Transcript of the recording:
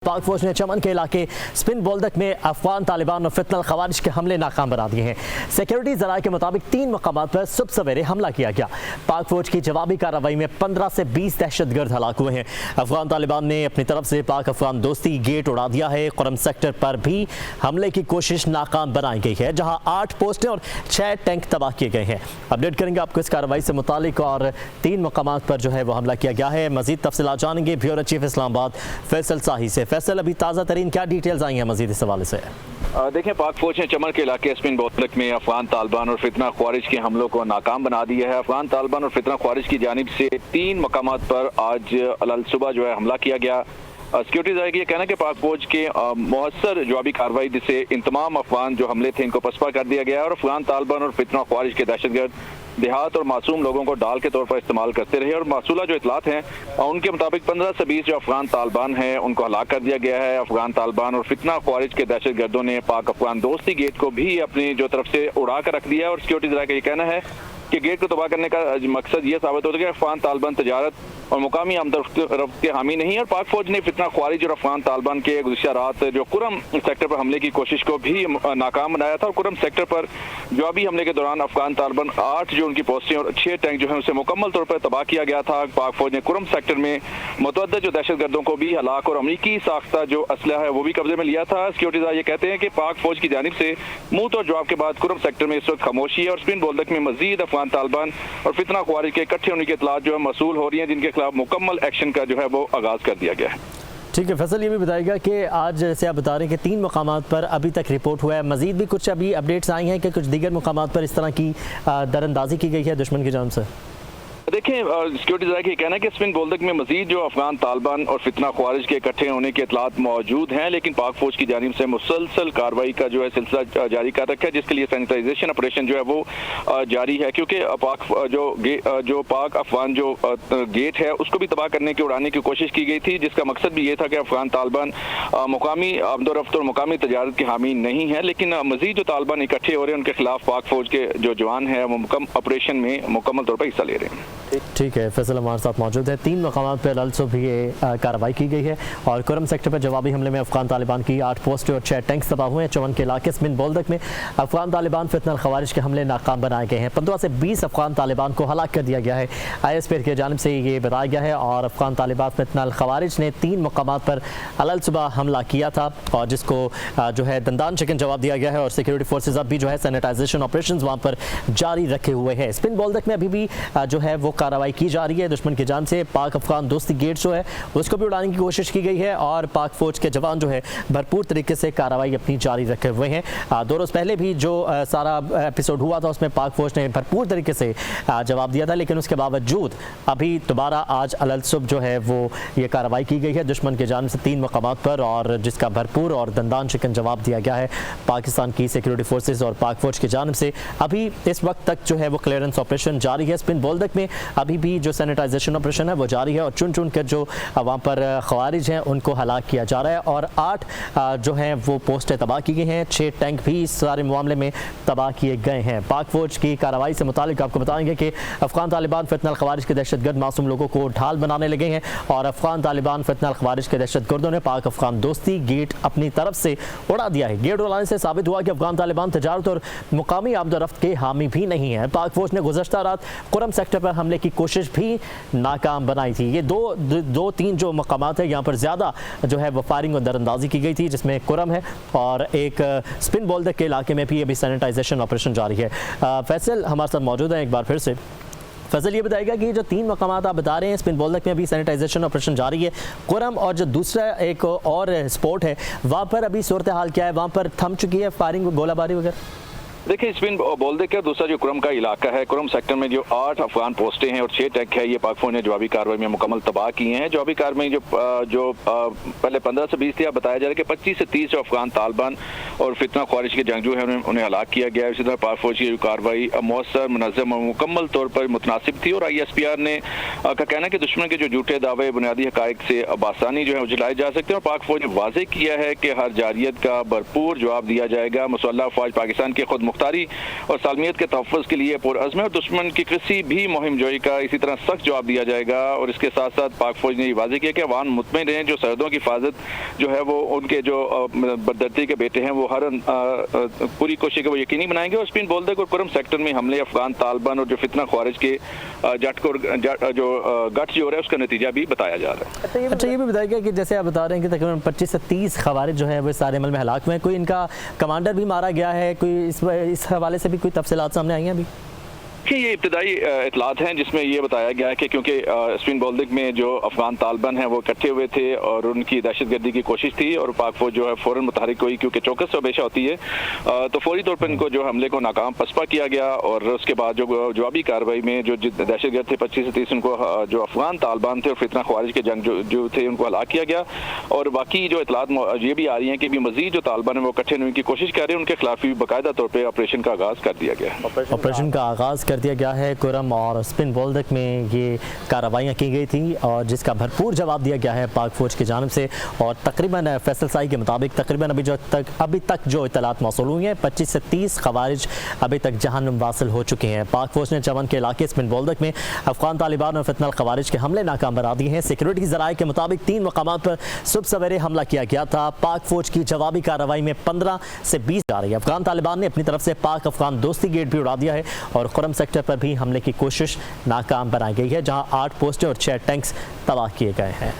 पाक फौज ने चमन के इलाके स्पिन बोल्दक में अफगान तालिबान और फितनल खवारिज के हमले नाकाम बना दिए हैं। सिक्योरिटी ज़राए के मुताबिक 3 मकामात पर सुबह सवेरे हमला किया गया। पाक फौज की जवाबी कार्रवाई में 15 से 20 दहशतगर्द हलाक हुए हैं। अफगान तालिबान ने अपनी तरफ से पाक अफगान दोस्ती गेट उड़ा दिया है। कुरम सेक्टर पर भी हमले की कोशिश नाकाम बनाई गई है, जहाँ 8 पोस्टें और 6 टैंक तबाह किए गए हैं। अपडेट करेंगे आपको इस कार्रवाई से मुतालिक और 3 मकामात पर जो है वो हमला किया गया है। मजीद तफसीलात जानेंगे ब्यूरो चीफ इस्लामाबाद फैसल शाही से। फैसल, अभी ताज़ा तरीन क्या डिटेल्स आई हैं मजीद इस हवाले से? देखें, पाक फौज ने चमन के इलाके स्पिन बोल्दक में अफगान तालिबान और फितना ख्वारिज के हमलों को नाकाम बना दिया है। अफगान तालिबान और फितना ख्वारिज की जानिब से 3 मकामात पर आज अल सुबह जो है हमला किया गया। सिक्योरिटी ज़राए का ये कहना है कि पाक फौज के मुअस्सर जवाबी कार्रवाई जिससे इन तमाम अफगान जो हमले थे इनको पसपा कर दिया गया और अफगान तालिबान और फितना ख्वारिज के दहशतगर्द देहात और मासूम लोगों को डाल के तौर पर इस्तेमाल करते रहे। और मासूला जो इतलात हैं उनके मुताबिक 15 से 20 जो अफगान तालिबान हैं उनको हलाक कर दिया गया है। अफगान तालिबान और फितना ख्वारिज के दहशतगर्दों ने पाक अफगान दोस्ती गेट को भी अपनी जो तरफ से उड़ा कर रख दिया है। और सिक्योरिटी ज़राए का ये कहना है कि गेट को तबाह करने का मकसद ये साबित होता है कि अफगान तालिबान तजारत और मुकामी आमदरफ्त के हामी नहीं है। और पाक फौज ने फितना ख्वारिज और अफगान तालिबान के गुज़िश्ता रात जो कुरम सेक्टर पर हमले की कोशिश को भी नाकाम बनाया था। और कुरम सेक्टर पर जवाबी हमले के दौरान अफगान तालिबान 8 जो उनकी पोस्टें और 6 टैंक जो है उसे मुकम्मल तौर पर तबाह किया गया था। पाक फौज ने कुरम सेक्टर में मुतअद्दिद जो दहशतगर्दों को भी हलाक और अमरीकी साख्ता जो असला है वो भी कब्जे में लिया था। सिक्योरिटी ज़राए ये कहते हैं कि पाक फौज की जानिब से मुंह तोड़ जवाब के बाद कुरम सेक्टर में इस वक्त खामोशी है और स्पिन बोल्दक में मजीद अफगान तालिबान और फितना ख्वारिज के इकट्ठे होने की इतलात जो है मसूल हो रही है, जिनके खिलाफ मुकम्मल एक्शन का जो है वो आगाज कर दिया गया है। ठीक है फैसल, ये भी बताएगा कि आज जैसे आप बता रहे हैं कि 3 मकामात पर अभी तक रिपोर्ट हुआ है, मजीद भी कुछ अभी अपडेट्स आई हैं कि कुछ दीगर मकामात पर इस तरह की दरअंदाजी की गई है दुश्मन की जानिब से? देखें, सिक्योरिटी ज़राए का कहना है कि स्पिन बोल्दक में मजीद जो अफगान तालिबान और फितना ख्वारिज के इकट्ठे होने के इतलात मौजूद हैं, लेकिन पाक फौज की जानिब से मुसलसल कार्रवाई का जो है सिलसिला जारी कर रखा है, जिसके लिए सैनिटाइजेशन ऑपरेशन जो है वो जारी है। क्योंकि पाक जो पाक अफगान जो गेट है उसको भी तबाह करने की उड़ाने की कोशिश की गई थी, जिसका मकसद भी ये था कि अफगान तालिबान मुकामी आमदोरफ्त और मुकामी तजारत के हामी नहीं है। लेकिन मजीद जो तालिबान इकट्ठे हो रहे हैं उनके खिलाफ पाक फौज के जो जवान हैं वो ऑपरेशन में मुकम्मल तौर पर हिस्सा ले रहे हैं। ठीक है, फैसल हमारे साथ मौजूद है। 3 मकामात पर अल सुबह ये कार्रवाई की गई है और कुरम सेक्टर पर जवाबी हमले में अफगान तालिबान की 8 पोस्टें और 6 टैंक्स तबाह हुए हैं। चमन के इलाके स्पिन बोल्दक में अफगान तालिबान फितनल खवारिज के हमले नाकाम बनाए गए हैं। 15 से 20 अफगान तालिबान को हलाक कर दिया गया है, ISP की जानिब से ये बताया गया है। और अफगान तालिबान फितनल खवारिज ने 3 मकामात पर अल सुबह हमला किया था और जिसको जो है दंदान चिकन जवाब दिया गया है। और सिक्योरिटी फोर्सेज अब भी जो है सैनिटाइजेशन ऑपरेशन वहाँ पर जारी रखे हुए हैं। स्पिन बोल्दक में अभी भी जो है वो कार्रवाई की जा रही है दुश्मन की जान से। पाक अफगान दोस्ती गेट जो है उसको भी उड़ाने की कोशिश की गई है और पाक फौज के जवान जो है भरपूर तरीके से कार्रवाई अपनी जारी रखे हुए हैं। 2 रोज़ पहले भी जो सारा एपिसोड हुआ था उसमें पाक फौज ने भरपूर तरीके से जवाब दिया था, लेकिन उसके बावजूद अभी दोबारा आज अल सुबह जो है वो ये कार्रवाई की गई है दुश्मन की जान से 3 मकामात पर, और जिसका भरपूर और दंदान चिकन जवाब दिया गया है पाकिस्तान की सिक्योरिटी फोर्सेज और पाक फौज की जानिब से। अभी इस वक्त तक जो है वो क्लियरेंस ऑपरेशन जारी है। स्पिन बोल्दक में अभी भी जो सैनिटाइजेशन ऑपरेशन है वो जारी है और चुन चुन कर जो वहाँ पर खवारिज हैं उनको हलाक किया जा रहा है। और 8 जो हैं वो पोस्टें तबाह की गई हैं, 6 टैंक भी इस सारे मामले में तबाह किए गए हैं। पाक फौज की कार्रवाई से मुतालिक आपको बताएंगे कि अफगान तालिबान फितनल खवारिज के दहशतगर्द मासूम लोगों को ढाल बनाने लगे हैं और अफगान तालिबान फितनल खवारिज के दहशतगर्दों ने पाक अफगान दोस्ती गेट अपनी तरफ से उड़ा दिया है। गेट उड़ाने से साबित हुआ कि अफगान तालिबान तजारत और मुकामी आमदरफ्त के हामी भी नहीं है। पाक फौज ने गुज़श्ता रात कुरम सेक्टर पर हमले की कोशिश भी नाकाम बनाई थी। ये दो तीन जो मकामात है यहाँ पर ज़्यादा जो है वो फायरिंग और दरअंदाजी की गई थी, जिसमें कुरम है और एक स्पिन बोल्दक के इलाके में भी अभी सैनिटाइजेशन ऑपरेशन जारी है। फैसल हमारे साथ मौजूद है एक बार फिर से। फैसल ये बताएगा कि जो 3 मकामात आप बता रहे हैं स्पिन बोल्दक में अभी सैनिटाइजेशन ऑपरेशन जारी है, कुरम और जो दूसरा एक और स्पॉट है वहाँ पर अभी सूरत हाल क्या है? वहाँ पर थम चुकी है फायरिंग गोलाबारी वगैरह? देखिए, स्पिन बोल्दक का दूसरा जो कुरम का इलाका है, कुरम सेक्टर में जो 8 अफगान पोस्टें हैं और 6 टैंक है, ये पाक फौज ने जवाबी कार्रवाई में मुकम्मल तबाह किए हैं। जवाबी कार्रवाई जो पहले 15 से 20 थे, बताया जा रहा है कि 25 से 30 जो अफगान तालिबान और फितना ख्वारिज के जंगजू हैं उन्हें हलाक किया गया है। इसी तरह पाक फौज की कार्रवाई मौसर मुनज़्ज़म और मुकम्मल तौर पर मुतनासिब थी। और ISPR ने का कहना है कि दुश्मन के जो झूठे दावे बुनियादी हक़ाइक़ से बासानी जो है उजलाए जा सकते हैं। और पाक फौज ने वाज़ेह किया है कि हर जारियत का भरपूर जवाब दिया जाएगा। मुसल्लह अफ़वाज पाकिस्तान के खुद मुख्तारी और सालमियत के तहफ़्फ़ुज़ के लिए पुरअज़्म है और दुश्मन की किसी भी मुहिम जोई का इसी तरह सख्त जवाब दिया जाएगा। और इसके साथ साथ पाक फ़ौज ने ये वाज़ेह किया कि अवाम मुतमईन रहें, जो सरहदों की हिफाजत जो है वो उनके जो बरदर्ती के बेटे हैं वो हर पूरी कोशिश वो यकीनी बनाएंगे। और स्पिन बोल्दक और कुरम सेक्टर में हमले अफगान तालिबान और जो फितना ख्वारिज के गठ जो है उसका नतीजा भी बताया जा रहा है। अच्छा, ये भी बताइएगा कि जैसे आप बता रहे हैं कि तकरीबन 25 से 30 खवारिज जो है वो सारे अमल में हलाक हुए हैं, कोई इनका कमांडर भी मारा गया है, कोई इस हवाले से भी कोई तफसीलात सामने आई हैं अभी? ये इब्तदाई इतलात हैं जिसमें ये बताया गया है कि क्योंकि स्पिन बोल्दक में जो अफगान तालिबान हैं वो इकट्ठे हुए थे और उनकी दहशतगर्दी की कोशिश थी और पाक फौज जो है फ़ौरन मुतहरिक हुई, क्योंकि चौकस हमेशा होती है, तो फौरी तौर पर इनको जो हमले को नाकाम पसपा किया गया। और उसके बाद जो जवाबी कार्रवाई में जो दहशतगर्द थे 25 से 30 उनको जो अफगान तालिबान थे और फितना ख्वारिज के जंग जो थे उनको हलाक किया गया। और बाकी जो इतलात ये भी आ रही हैं कि मज़ीद जो तालिबान है वो इकट्ठे होने की कोशिश कर रहे हैं, उनके खिलाफ भी बाकायदा तौर पर ऑपरेशन का आगाज़ कर दिया गया है। ऑपरेशन का आगाज़ कर दिया गया है। कुरम और स्पिन बोल्दक में ये कार्रवाइयाँ की गई थी और जिसका भरपूर जवाब दिया गया है पाक फ़ौज की जानिब से। और तकरीबन फैसल साई के मुताबिक तकरीबन अभी तक जो इतलात मौसूल हुई हैं 25 से 30 खवारिज अभी तक जहन्नुम वासिल हो चुके हैं। पाक फ़ौज ने चमन के इलाके स्पिन बोल्दक में अफगान तालिबान और फितना खवारिज के हमले नाकाम बना दिए हैं। सिक्योरिटी ज़राए के मुताबिक 3 मकामात पर सुबह सवेरे हमला किया गया था। पाक फ़ौज की जवाबी कार्रवाई में 15 से 20 जा रही है। अफगान तालिबान ने अपनी तरफ से पाक अफगान दोस्ती गेट भी उड़ा दिया है और कुरम सेक्टर पर भी हमले की कोशिश नाकाम बनाई गई है, जहां 8 पोस्टें और 6 टैंक्स तबाह किए गए हैं।